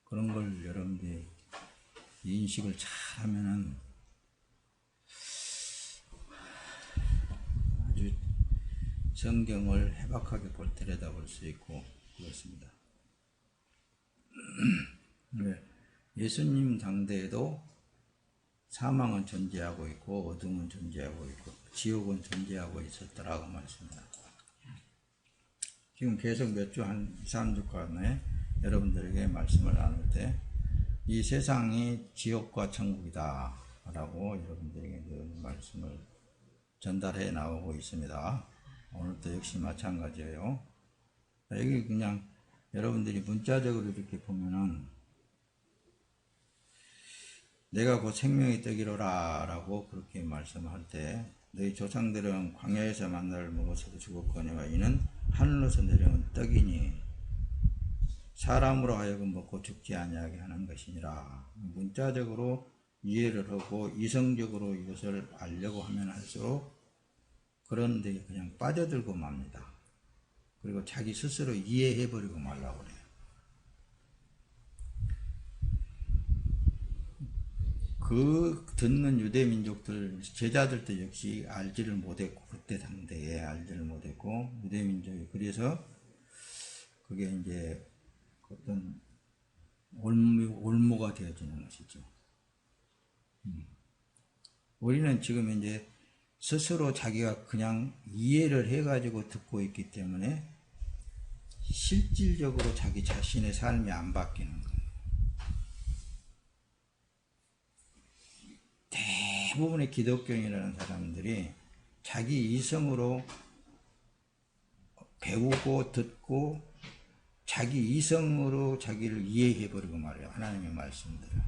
그런 걸 여러분들이 인식을 잘 하면은 아주 성경을 해박하게 들여다볼 수 있고 그렇습니다. 예수님 당대에도 사망은 존재하고 있고 어둠은 존재하고 있고 지옥은 존재하고 있었더라고 말씀입니다. 지금 계속 몇 주 한 2, 3주간에 여러분들에게 말씀을 나눌 때 이 세상이 지옥과 천국이다 라고 여러분들에게 늘 말씀을 전달해 나오고 있습니다. 오늘도 역시 마찬가지예요. 여기 그냥 여러분들이 문자적으로 이렇게 보면은 내가 곧 생명의 떡이로라 라고 그렇게 말씀할 때 너희 조상들은 광야에서 만나를 먹어서도 죽었거니와 이는 하늘로서 내려온 떡이니 사람으로 하여금 먹고 죽지 아니하게 하는 것이니라. 문자적으로 이해를 하고 이성적으로 이것을 알려고 하면 할수록 그런 데 그냥 빠져들고 맙니다. 그리고 자기 스스로 이해해버리고 말라고 그래요. 그 듣는 유대민족들, 제자들도 역시 알지를 못했고, 그때 당대에 알지를 못했고, 유대민족이. 그래서 그게 이제 어떤 올무가 되어지는 것이죠. 우리는 지금 이제 스스로 자기가 그냥 이해를 해가지고 듣고 있기 때문에 실질적으로 자기 자신의 삶이 안 바뀌는 거예요. 대부분의 기독교인이라는 사람들이 자기 이성으로 배우고 듣고 자기 이성으로 자기를 이해해버리고 말해요. 하나님의 말씀들을.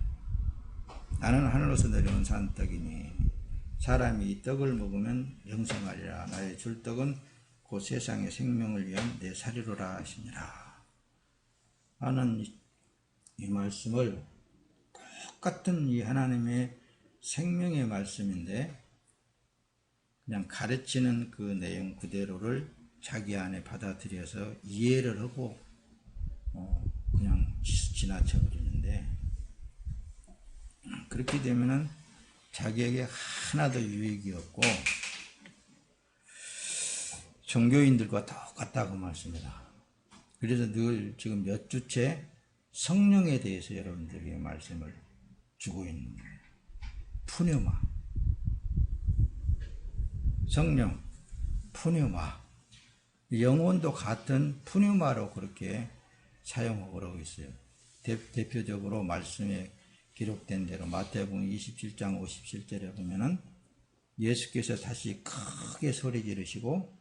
나는 하늘로서 내려온 산떡이니 사람이 이 떡을 먹으면 영생하리라. 나의 줄 떡은 곧 세상의 생명을 위한 내 살이로라 하시니라. 나는 이 말씀을 똑같은 이 하나님의 생명의 말씀인데 그냥 가르치는 그 내용 그대로를 자기 안에 받아들여서 이해를 하고 그냥 지나쳐 버리는데 그렇게 되면은 자기에게 하나도 유익이 없고 종교인들과 똑같다고 말씀입니다. 그래서 늘 지금 몇 주째 성령에 대해서 여러분들에게 말씀을 주고 있는 거예요. 푸뉴마, 성령, 푸뉴마, 영혼도 같은 푸뉴마로 그렇게 사용하고 있어요. 대표적으로 말씀에 기록된 대로 마태복음 27장 57절에 보면은 예수께서 다시 크게 소리 지르시고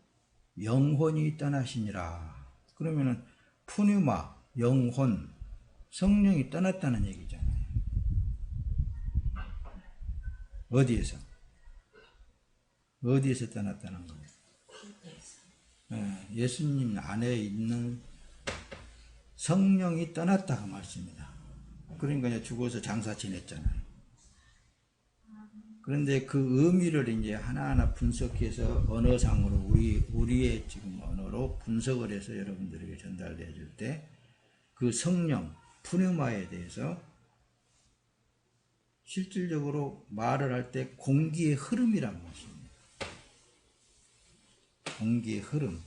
영혼이 떠나시니라. 그러면은 푸뉴마, 영혼, 성령이 떠났다는 얘기잖아요. 어디에서 떠났다는 거예요? 예수님 안에 있는 성령이 떠났다고 말씀입니다. 그러니까 죽어서 장사 지냈잖아요. 그런데 그 의미를 이제 하나하나 분석해서 언어상으로 우리의 지금 언어로 분석을 해서 여러분들에게 전달해 줄 때 그 성령, 푸뉴마에 대해서 실질적으로 말을 할 때 공기의 흐름이란 것입니다. 공기의 흐름,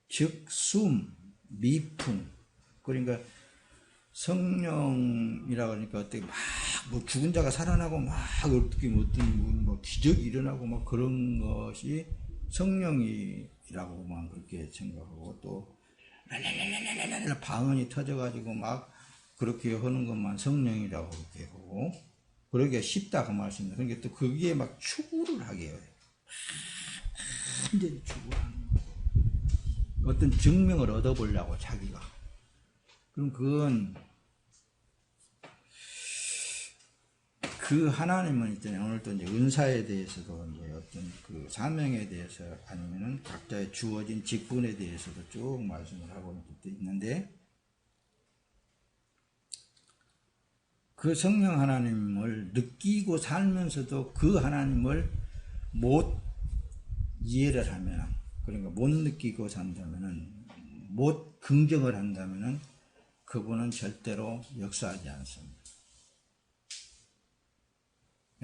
즉 숨, 미풍. 그러니까 성령이라고 하니까 어떻게 막 뭐 죽은 자가 살아나고 막 어떻게 뭐 기적이 일어나고 막 그런 것이 성령이라고만 그렇게 생각하고 또 랄랄랄랄랄랄 방언이 터져가지고 막 그렇게 하는 것만 성령이라고 그렇게 하고 그러기가 쉽다 그 말씀입니다. 그러니까 또 거기에 막 추구를 하게 해요. 완전히 추구하는 거예요. 어떤 증명을 얻어보려고 자기가. 그럼 그건 그 하나님은 있잖아요. 오늘 또 이제 은사에 대해서도 이제 어떤 그 사명에 대해서 아니면은 각자의 주어진 직분에 대해서도 쭉 말씀을 하고 있는데 그 성령 하나님을 느끼고 살면서도 그 하나님을 못 이해를 하면 그러니까 못 느끼고 산다면은 못 긍정을 한다면은 그분은 절대로 역사하지 않습니다.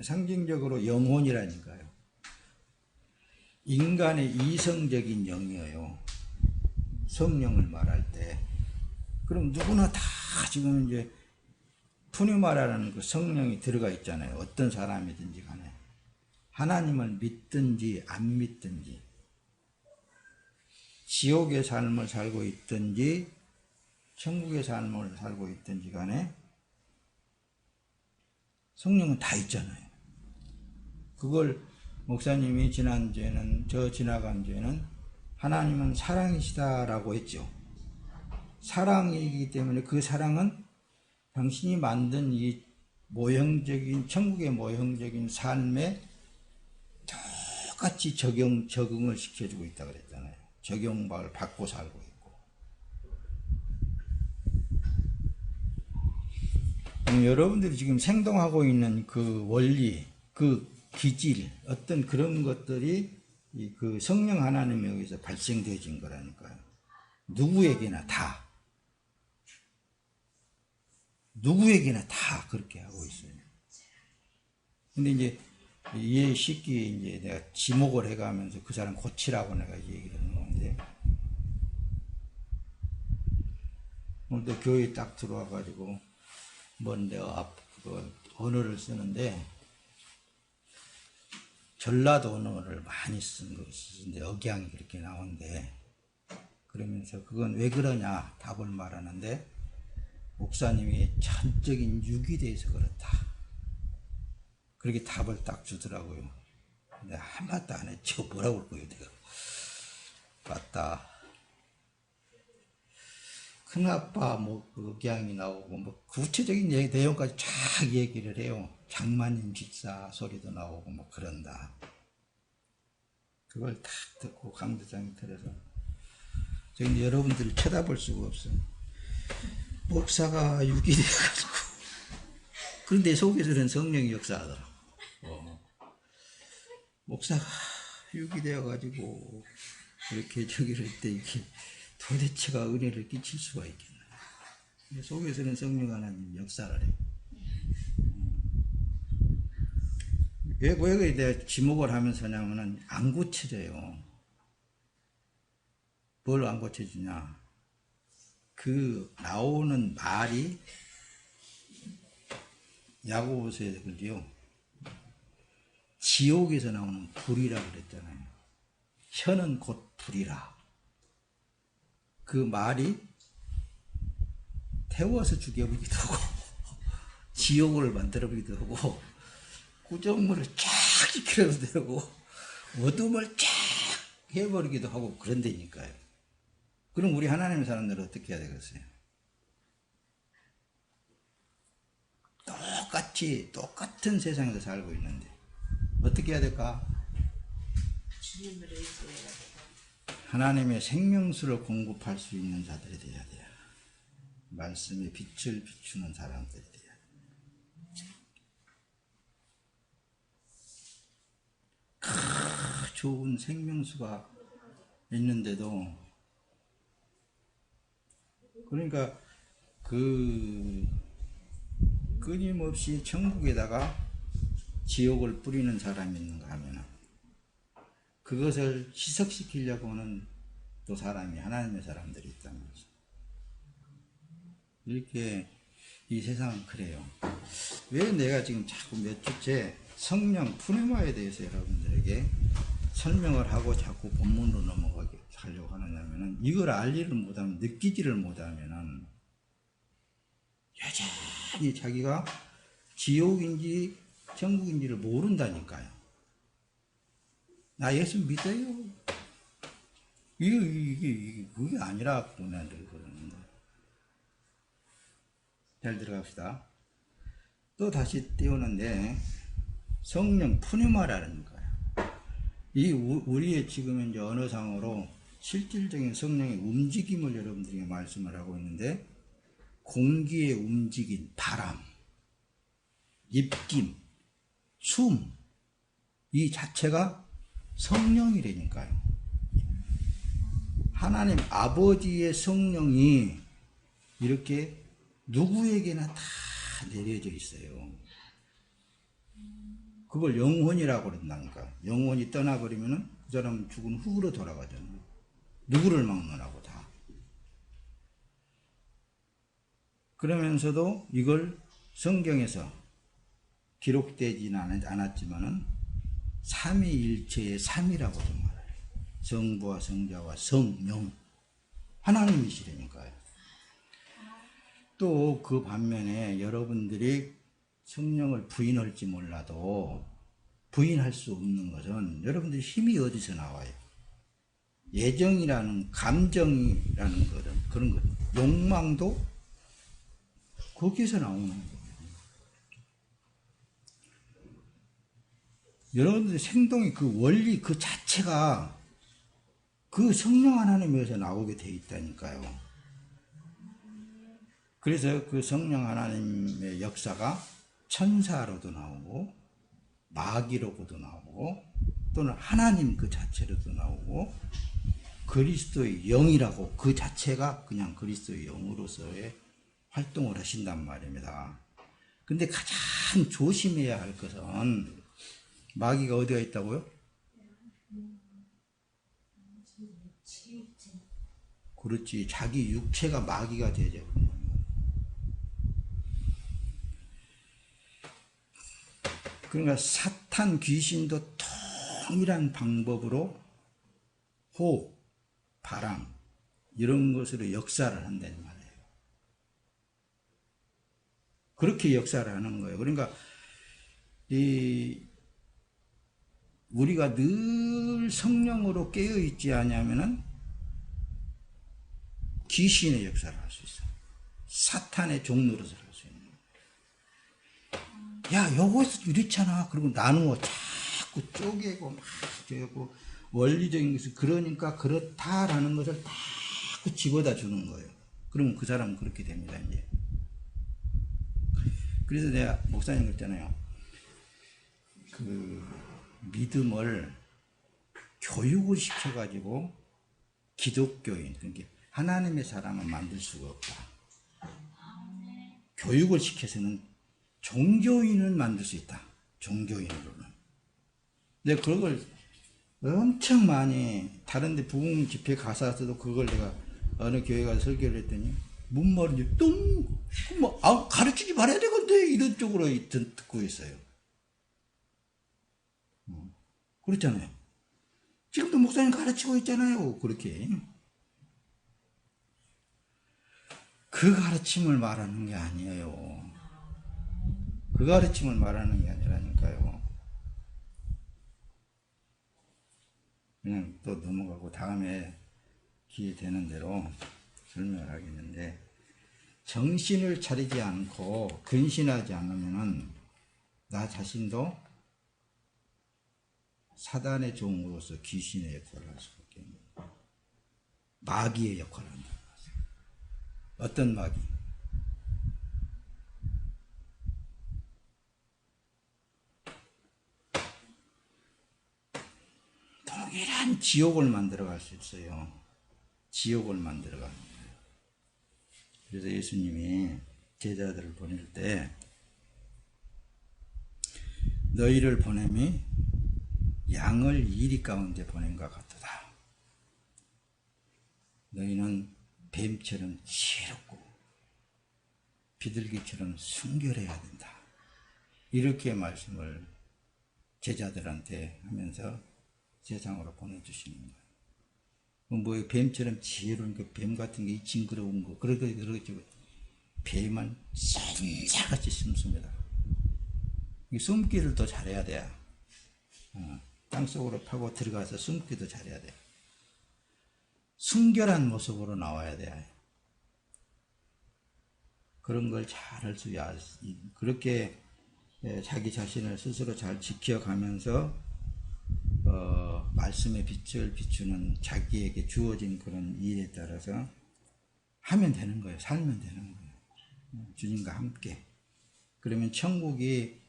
상징적으로 영혼이라니까요. 인간의 이성적인 영이에요. 성령을 말할 때. 그럼 누구나 다 지금 이제 푸뉴마라는 그 성령이 들어가 있잖아요. 어떤 사람이든지 간에. 하나님을 믿든지 안 믿든지, 지옥의 삶을 살고 있든지 천국의 삶을 살고 있든지 간에 성령은 다 있잖아요. 그걸 목사님이 지난주에는, 지나간 주에는 하나님은 사랑이시다라고 했죠. 사랑이기 때문에 그 사랑은 당신이 만든 이 모형적인, 천국의 모형적인 삶에 똑같이 적응을 시켜주고 있다 그랬잖아요. 적용을 받고 살고 있고. 여러분들이 지금 생동하고 있는 그 원리, 그 기질, 어떤 그런 것들이 그 성령 하나님에 의해서 발생되어진 거라니까요. 누구에게나 다. 누구에게나 다 그렇게 하고 있어요. 근데 이제 이해 쉽게 이제 내가 지목을 해가면서 그 사람 고치라고 내가 얘기를 하는 건데, 오늘도 교회에 딱 들어와가지고, 내가 언어를 쓰는데, 전라도 언어를 많이 쓴 것인데, 억양이 그렇게 나오는데, 그러면서 그건 왜 그러냐 답을 말하는데, 목사님이 전적인 육이 돼서 그렇다. 그렇게 답을 딱 주더라고요. 근데 한마디도 안 했죠. 뭐라고 그럴 거예요, 내가. 맞다. 큰아빠 억양이 나오고, 구체적인 내용까지 쫙 얘기를 해요. 장마님 집사 소리도 나오고, 그런다. 그걸 딱 듣고 강대장이 들어서, 지금 여러분들을 쳐다볼 수가 없어. 목사가 육이 돼가지고, 그런데 속에서는 성령이 역사하더라고. 목사가 육이 되어가지고 이렇게 저기를 할 때 이게 도대체가 은혜를 끼칠 수가 있겠나. 속에서는 성령 하나님 역사를 해. 왜 내가 지목을 하면서냐면은 안 고쳐져요. 뭘 안 고쳐지냐. 그 나오는 말이 야고보서에 그러지요. 지옥에서 나오는 불이라 그랬잖아요. 혀는 곧 불이라. 그 말이 태워서 죽여보기도 하고, 지옥을 만들어보기도 하고, 구정물을 쫙 시켜도 되고, 어둠을 쫙 해버리기도 하고, 그런다니까요. 그럼 우리 하나님의 사람들은 어떻게 해야 되겠어요? 똑같은 세상에서 살고 있는데 어떻게 해야 될까? 하나님의 생명수를 공급할 수 있는 자들이 돼야 돼요. 말씀에 빛을 비추는 사람들이 돼야 돼요. 좋은 생명수가 있는데도, 그러니까 끊임없이 천국에다가 지옥을 뿌리는 사람이 있는가 하면 그것을 희석시키려고 하는 또 사람이, 하나님의 사람들이 있다는 거죠. 이렇게 이 세상은 그래요. 왜 내가 지금 자꾸 몇 주째 성령 푸네마에 대해서 여러분들에게 설명을 하고 자꾸 본문으로 넘어가게 하려고 하느냐면은, 이걸 알지를 못하면, 느끼지를 못하면은 여전히 자기가 지옥인지 천국인지를 모른다니까요. 나 예수 믿어요. 이게 그게 아니라고 늘 그러는데. 잘 들어갑시다. 또 다시 띄우는데, 성령 푸뉴마라는 거예요. 이 우리의 지금 이제 언어상으로 실질적인 성령의 움직임을 여러분들에게 말씀을 하고 있는데, 공기의 움직임, 바람, 입김, 숨, 이 자체가 성령이라니까요. 하나님 아버지의 성령이 이렇게 누구에게나 다 내려져 있어요. 그걸 영혼이라고 그런다니까. 영혼이 떠나버리면은 그 사람은 죽은 흙으로 돌아가잖아요. 누구를 막론하고 다. 그러면서도 이걸 성경에서 기록되지는 않았지만은 삼위일체의 삼이라고도 말해요. 성부와 성자와 성령. 하나님이시라니까요. 또 그 반면에 여러분들이 성령을 부인할지 몰라도 부인할 수 없는 것은 여러분들의 힘이 어디서 나와요? 예정이라는 감정이라는 것은 그런 것, 욕망도 거기에서 나오는 거예요. 여러분들의 생동의 그 원리 그 자체가 그 성령 하나님에서 나오게 돼 있다니까요. 그래서 그 성령 하나님의 역사가 천사로도 나오고 마귀로도 나오고 또는 하나님 그 자체로도 나오고 그리스도의 영이라고 그 자체가 그냥 그리스도의 영으로서의 활동을 하신단 말입니다. 근데 가장 조심해야 할 것은 마귀가 어디가 있다고요? 그렇지. 자기 육체가 마귀가 되죠. 그러니까 사탄 귀신도 동일한 방법으로 호흡, 바람 이런 것으로 역사를 한다는 말이에요. 그렇게 역사를 하는 거예요. 그러니까 우리가 늘 성령으로 깨어 있지 않냐면은 귀신의 역사를 할 수 있어요. 사탄의 종로로서 할 수 있는 거예요. 야, 요거에서 이렇잖아. 그리고 나누어 자꾸 쪼개고 막 쪼개고 원리적인 것을 그러니까 그렇다라는 것을 자꾸 집어다 주는 거예요. 그러면 그 사람은 그렇게 됩니다, 이제. 그래서 내가 목사님 그랬잖아요. 그 믿음을 교육을 시켜가지고 기독교인, 그러니까 하나님의 사람은 만들 수가 없다. 교육을 시켜서는 종교인을 만들 수 있다. 종교인으로는. 근데 그걸 엄청 많이 다른 데 부흥 집회 가서도 그걸 내가 어느 교회 가서 설교를 했더니 뭔 말인지 가르치지 말아야 되건데 이런 쪽으로 듣고 있어요. 그렇잖아요. 지금도 목사님 가르치고 있잖아요. 그렇게. 그 가르침을 말하는 게 아니에요. 그 가르침을 말하는 게 아니라니까요. 그냥 또 넘어가고 다음에 기회 되는 대로 설명을 하겠는데, 정신을 차리지 않고 근신하지 않으면은 나 자신도 사단의 종으로서 귀신의 역할을 할 수밖에 없는 거예요. 마귀의 역할을 한다. 어떤 마귀? 동일한 지옥을 만들어갈 수 있어요. 지옥을 만들어가는 거예요. 그래서 예수님이 제자들을 보낼 때 너희를 보냄이 양을 이리 가운데 보낸 것 같도다. 너희는 뱀처럼 지혜롭고 비둘기처럼 순결해야 된다. 이렇게 말씀을 제자들한테 하면서 세상으로 보내주시는 거예요. 뭐 뱀처럼 지혜로운 그 뱀 같은 게 징그러운 거 그러겠죠. 뱀은 쏜살같이 숨습니다. 숨기를 더 잘해야 돼요. 땅속으로 파고 들어가서 숨기도 잘해야 돼요. 순결한 모습으로 나와야 돼요. 그런 걸 잘 할 수 있어야 그렇게 자기 자신을 스스로 잘 지켜가면서 말씀의 빛을 비추는 자기에게 주어진 그런 일에 따라서 하면 되는 거예요. 살면 되는 거예요. 주님과 함께. 그러면 천국이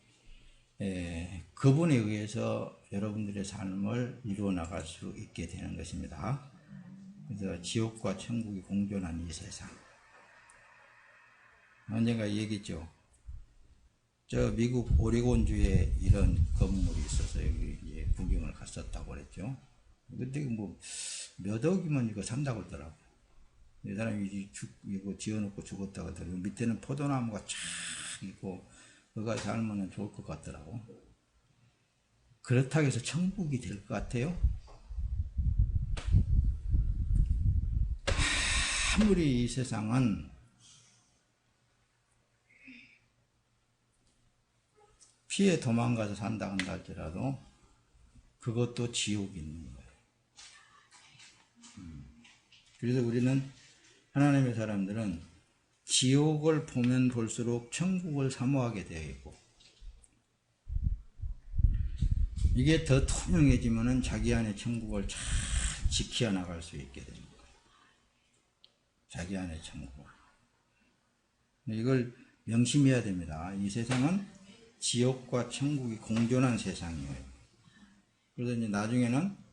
그분에 의해서 여러분들의 삶을 이루어 나갈 수 있게 되는 것입니다. 그래서 지옥과 천국이 공존한 이 세상. 언젠가 얘기했죠. 저 미국 오레곤주에 이런 건물이 있어서 여기 이제 구경을 갔었다고 그랬죠. 근데 뭐 몇 억이면 이거 산다고 그러더라고. 이 사람이 이거 지어놓고 죽었다고 하더라고. 밑에는 포도나무가 쫙 있고 그가 살면 좋을 것 같더라고. 그렇다고 해서 천국이 될 것 같아요? 아무리 이 세상은 피해 도망가서 산다 한다 할지라도 그것도 지옥이 있는 거예요. 그래서 우리는 하나님의 사람들은 지옥을 보면 볼수록 천국을 사모하게 되어 있고, 이게 더 투명해지면은 자기 안에 천국을 잘 지켜 나갈 수 있게 되는 거예요. 자기 안에 천국을. 이걸 명심해야 됩니다. 이 세상은 지옥과 천국이 공존한 세상이에요. 그래서 이제 나중에는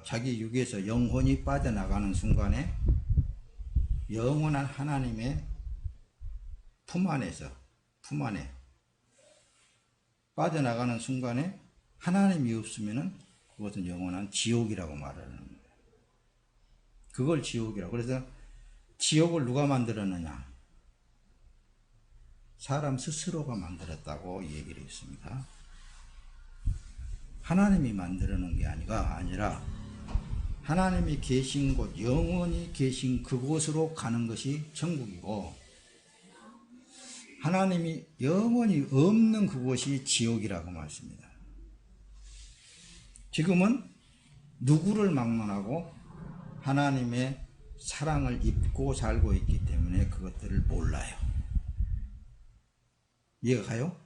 자기 육에서 영혼이 빠져나가는 순간에 영원한 하나님의 품 안에 빠져나가는 순간에 하나님이 없으면은 그것은 영원한 지옥이라고 말하는 거예요. 그걸 지옥이라고. 그래서 지옥을 누가 만들었느냐? 사람 스스로가 만들었다고 얘기를 했습니다. 하나님이 만들어 놓은 게 아니라 하나님이 계신 곳, 영원히 계신 그곳으로 가는 것이 천국이고, 하나님이 영원히 없는 그곳이 지옥이라고 말씀합니다. 지금은 누구를 막론하고 하나님의 사랑을 입고 살고 있기 때문에 그것들을 몰라요. 이해가 가요?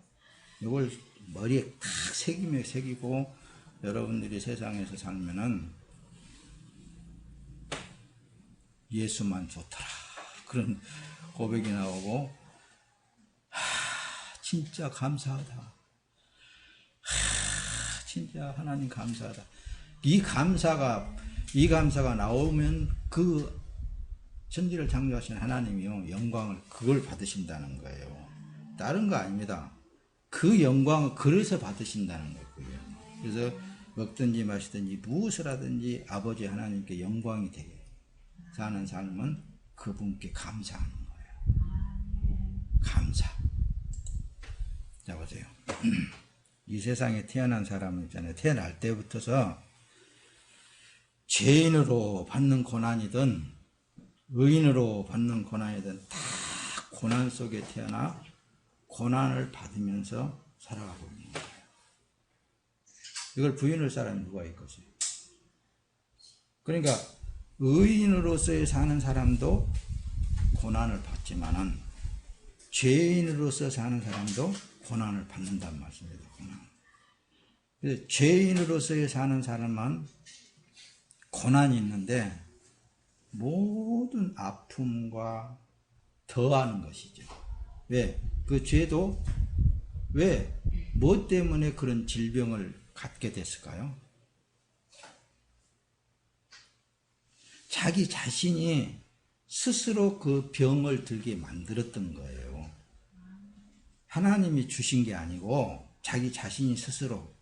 이걸 머리에 탁 새기고 여러분들이 세상에서 살면은 예수만 좋더라 그런 고백이 나오고, 진짜 감사하다, 진짜 하나님 감사하다, 이 감사가 나오면 그 천지를 창조하신 하나님이요 영광을 그걸 받으신다는 거예요. 다른 거 아닙니다. 그 영광을 그래서 받으신다는 거고요. 그래서 먹든지 마시든지 무엇을 하든지 아버지 하나님께 영광이 되게 사는 삶은 그분께 감사하는 거예요. 감사. 자, 보세요. 이 세상에 태어난 사람은 있잖아요. 태어날 때부터서 죄인으로 받는 고난이든 의인으로 받는 고난이든 다 고난 속에 태어나 고난을 받으면서 살아가고 있는 거예요. 이걸 부인할 사람이 누가 있겠어요? 그러니까 의인으로서 사는 사람도 고난을 받지만은 죄인으로서 사는 사람도 고난을 받는단 말씀입니다. 그래서 죄인으로서 사는 사람만 고난이 있는데 모든 아픔과 더하는 것이죠. 왜? 그 죄도 뭐 때문에 그런 질병을 갖게 됐을까요? 자기 자신이 스스로 그 병을 들게 만들었던 거예요. 하나님이 주신 게 아니고 자기 자신이 스스로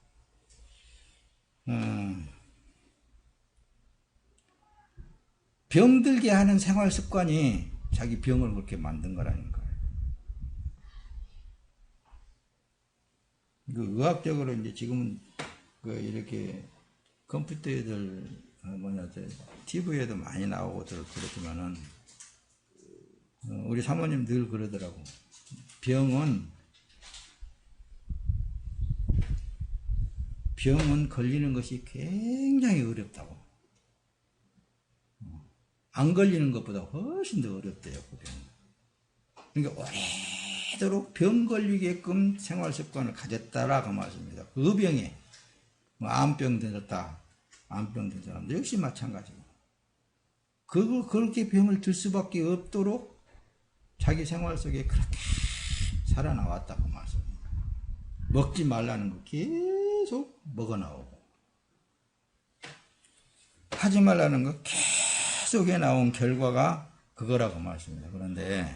병들게 하는 생활 습관이 자기 병을 그렇게 만든 거라니까요. 그 의학적으로 이제 지금은 그 이렇게 컴퓨터들 TV에도 많이 나오고들 그렇지만은 우리 사모님 늘 그러더라고. 병은 걸리는 것이 굉장히 어렵다고. 안 걸리는 것보다 훨씬 더 어렵대요, 그 병은. 그러니까 오래도록 병 걸리게끔 생활 습관을 가졌다라고 말씀입니다. 그 병에 암병 들었다, 암병 든 사람도 역시 마찬가지고. 그렇게 병을 들 수밖에 없도록 자기 생활 속에 그렇게 살아나왔다고 말씀입니다. 먹지 말라는 거 계속 먹어 나오고, 하지 말라는 거 계속 해 나온 결과가 그거라고 말씀입니다. 그런데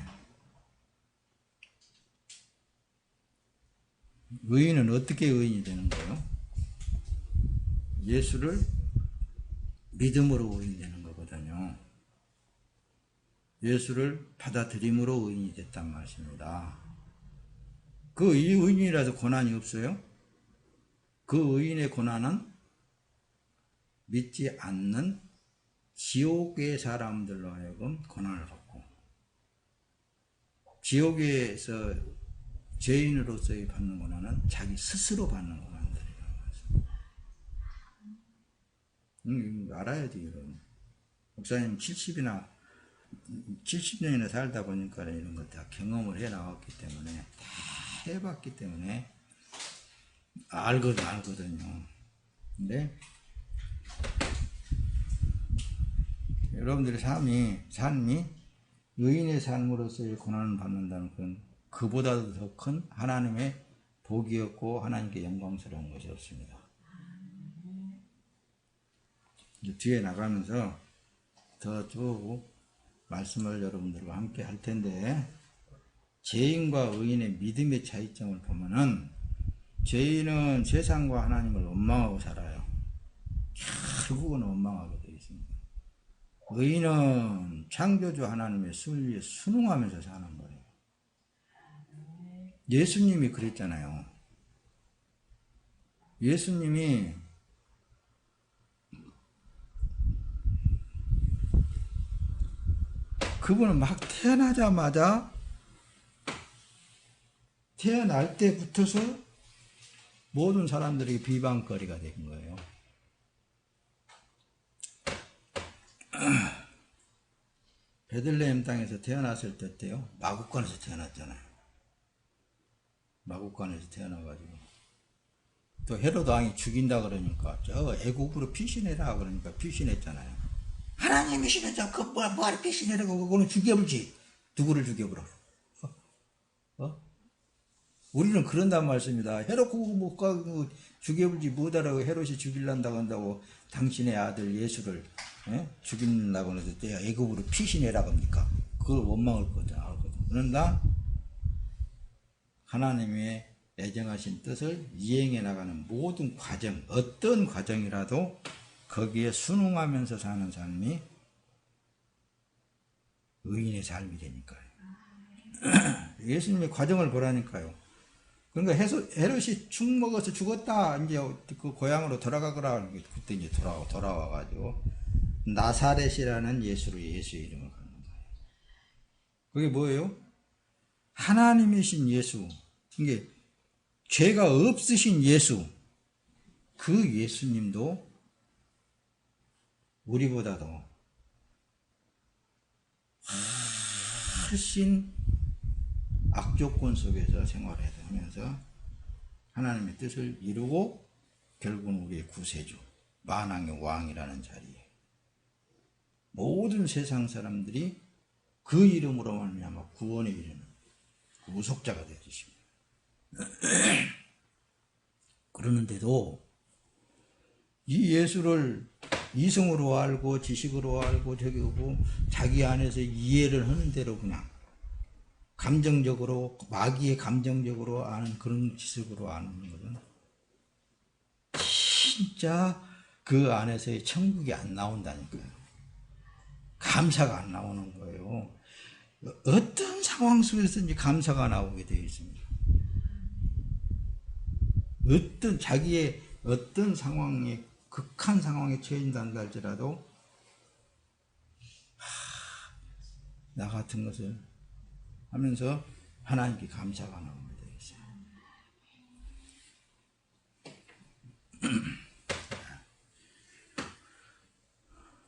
의인은 어떻게 의인이 되는 거예요? 예수를 믿음으로 의인 되는 거거든요. 예수를 받아들임으로 의인이 됐단 말씀입니다. 그 의인이라도 고난이 없어요? 그 의인의 고난은 믿지 않는 지옥의 사람들로 하여금 고난을 받고, 지옥에서 죄인으로서의 받는 고난은 자기 스스로 받는 고난들이라는 거죠. 알아야 돼요, 여러분. 목사님 70년이나 살다 보니까 이런 거 다 경험을 해 나왔기 때문에, 다 해봤기 때문에 알거든요. 근데 여러분들의 삶이 의인의 삶으로서의 고난을 받는다는 건 그보다도 더 큰 하나님의 복이었고 하나님께 영광스러운 것이 없습니다. 뒤에 나가면서 더 쭉 말씀을 여러분들과 함께 할 텐데, 죄인과 의인의 믿음의 차이점을 보면은, 죄인은 세상과 하나님을 원망하고 살아요. 결국은 원망하게 되어 있습니다. 의인은 창조주 하나님의 순리에 순응하면서 사는 거예요. 예수님이 그랬잖아요. 예수님이 그분은 막 태어나자마자 태어날 때부터서 모든 사람들에게 비방거리가 된 거예요. 베들레헴 땅에서 태어났을 때요, 마구간에서 태어났잖아요. 마구간에서 태어나가지고 또 헤로드 왕이 죽인다 그러니까 저 애국으로 피신해라 그러니까 피신했잖아요. 하나님이시면 그 뭐하러 피신해라고, 그거는 죽여버리지. 누구를 죽여버려? 우리는 그런단 말씀입니다. 헤롯 못 가고 죽여버리지 못하라고 헤롯이 죽일란다고 한다고 당신의 아들 예수를 죽인다고 해서 애국으로 피신해라고 합니까? 그걸 원망할 거죠. 그런다 하나님의 애정하신 뜻을 이행해 나가는 모든 과정, 어떤 과정이라도 거기에 순응하면서 사는 삶이 의인의 삶이 되니까요. 예수님의 과정을 보라니까요. 그러니까 헤롯이 죽 먹어서 죽었다, 이제 그 고향으로 돌아가거라. 그때 이제 돌아와가지고 나사렛이라는 예수의 이름을 갖는 거예요. 그게 뭐예요? 하나님이신 예수, 이게 죄가 없으신 예수, 그 예수님도 우리보다도 훨씬 악조건 속에서 생활하면서 하나님의 뜻을 이루고 결국은 우리의 구세주, 만왕의 왕이라는 자리에 모든 세상 사람들이 그 이름으로 말미암아 구원에 이르는 구속자가 되어 주십니다. 그러는데도 이 예수를 이성으로 알고 지식으로 알고 자기 안에서 이해를 하는 대로 그냥 감정적으로, 마귀의 감정적으로 아는 그런 지식으로 아는 것은 진짜 그 안에서의 천국이 안 나온다니까요. 감사가 안 나오는 거예요. 어떤 상황 속에서든지 감사가 나오게 되어 있습니다. 자기의 어떤 상황에, 극한 상황에 처해진다 할지라도 나 같은 것을 하면서 하나님께 감사가 나오게 되어 있어요.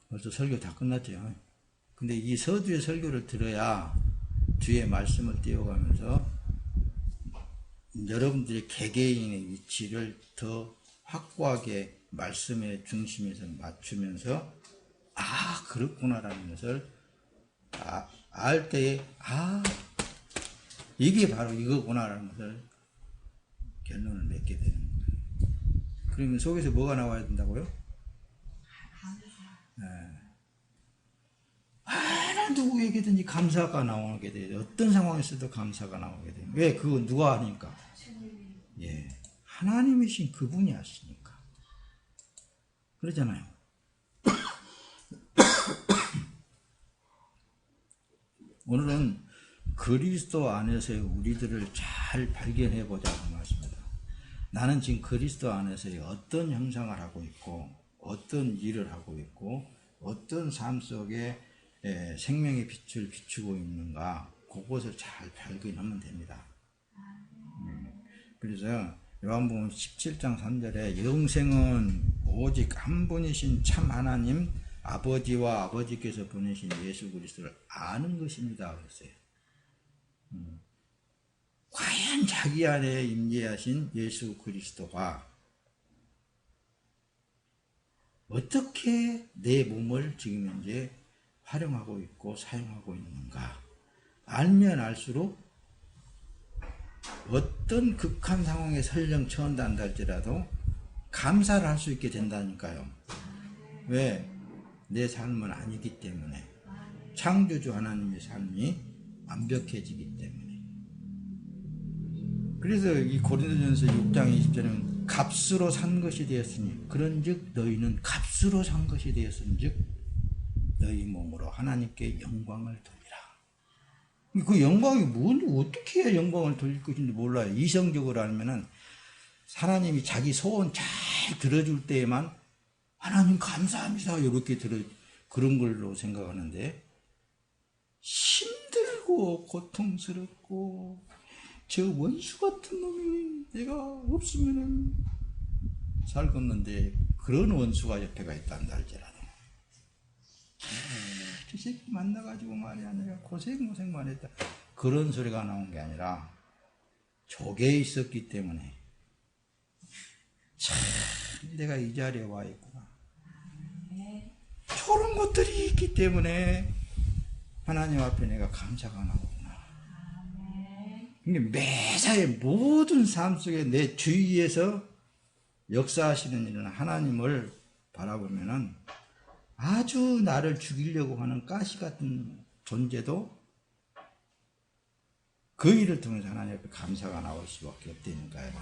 벌써 설교 다 끝났죠. 근데 이 서두의 설교를 들어야 주의 말씀을 띄워가면서 여러분들의 개개인의 위치를 더 확고하게 말씀의 중심에서 맞추면서 그렇구나라는 것을 알 때에 이게 바로 이거구나라는 것을 결론을 맺게 되는 거예요. 그러면 속에서 뭐가 나와야 된다고요? 누구에게든지 감사가 나오게 돼요. 어떤 상황에서도 감사가 나오게 돼요. 왜? 그거 누가 하니까? 예. 하나님이신 그분이 하시니까. 그러잖아요. 오늘은 그리스도 안에서의 우리들을 잘 발견해 보자는 말씀입니다. 나는 지금 그리스도 안에서의 어떤 형상을 하고 있고, 어떤 일을 하고 있고, 어떤 삶 속에 생명의 빛을 비추고 있는가, 그것을 잘 발견하면 됩니다. 그래서 요한복음 17장 3절에 영생은 오직 한 분이신 참 하나님 아버지와 아버지께서 보내신 예수 그리스도를 아는 것입니다. 그랬어요. 과연 자기 안에 임재하신 예수 그리스도가 어떻게 내 몸을 지금 현재 활용하고 있고 사용하고 있는가. 알면 알수록 어떤 극한 상황에 설령 처한다 할지라도 감사를 할 수 있게 된다니까요. 왜? 내 삶은 아니기 때문에. 창조주 하나님의 삶이 완벽해지기 때문에. 그래서 이 고린도전서 6장 20절은 값으로 산 것이 되었으니 그런즉 너희는 값으로 산 것이 되었은즉 너희 몸으로 하나님께 영광을 돌리라. 그 영광이 뭔지 어떻게 해야 영광을 돌릴 것인지 몰라요. 이성적으로 알면은 하나님이 자기 소원 잘 들어줄 때에만 하나님 감사합니다 이렇게 그런 걸로 생각하는데, 힘들고 고통스럽고 저 원수 같은 놈이 내가 없으면은 살겠는데 그런 원수가 옆에가 있단다 할지라도 저 새끼 만나가지고 말이야 내가 고생만 했다 그런 소리가 나온 게 아니라 조개에 있었기 때문에 참 내가 이 자리에 와 있구나 저런 것들이 있기 때문에 하나님 앞에 내가 감사가 나오구나. 매사의 모든 삶 속에 내 주위에서 역사하시는 일은 하나님을 바라보면은 아주 나를 죽이려고 하는 가시 같은 존재도 그 일을 통해서 하나님 앞에 감사가 나올 수밖에 없다니까요.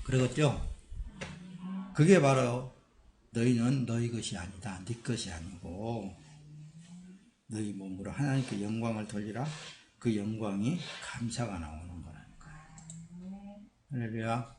그러겠죠? 그게 바로 너희는 너희 것이 아니다. 네 것이 아니고 너희 몸으로 하나님께 영광을 돌리라. 그 영광이 감사가 나오는 거라니까. 할렐루야.